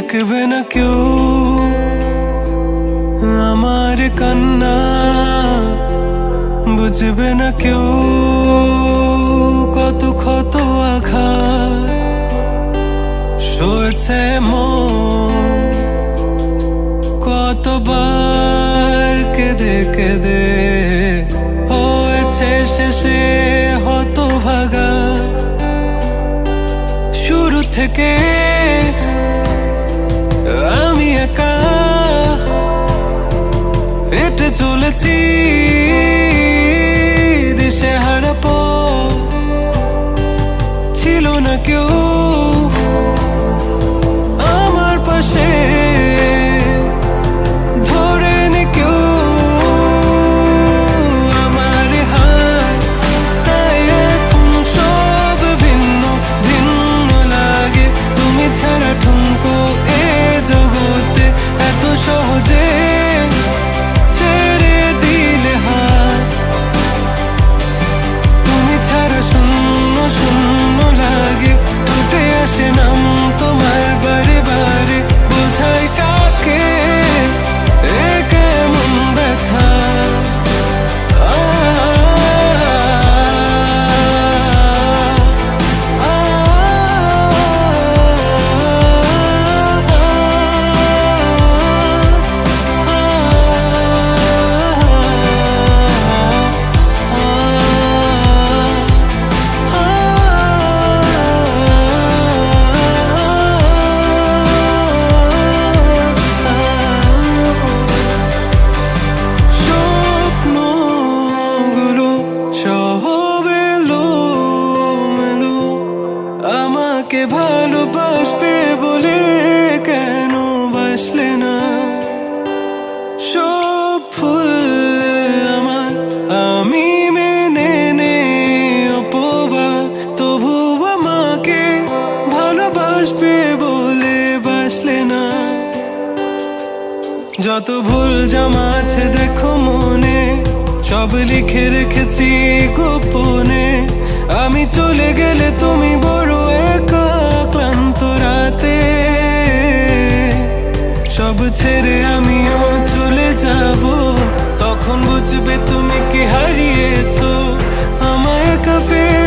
দেখবে না কেউ আমার কান্না, বুঝবে না কেউ কত ক্ষত আঘাত সয়েছে মন, কতবার কেঁদে কেঁদে হয়েছে শেষে হতভাগা। শুরু থেকে আমি একা হেঁটে চলেছি দিশেহারা পথ, ছিল না কেউ আমার পাশে, ধরে নে কেউ আমার হাত। তাই এখন সব ভিন্ন ভিন্ন লাগে, তুমি ছাড়া ঠুনকো এ জগতে এত সহজে ছেড়ে দিলে হাত। তুমি ছাড়া শূন্য শূন্য লাগে, টুটে আসে নাম তোমার বারে বারে, বোঝাই কাকে এ কেমন ব্যথা। আমাকে ভালোবাসবে বলে কেন বাসলে না? সব ফুল আমার আমি মেনে নে অপবাদ, তবু আমাকে ভালোবাসবে বলে বাসলে না। যত ভুল জামা আছে দেখো মনে, সব লিখে রেখেছি গোপনে। আমি চলে গেলে তুমি বড় একা ক্লান্ত রাতে, সব ছেড়ে আমিও চলে যাব, তখন বুঝবে তুমি কি হারিয়েছো আমায় একা ফেলে।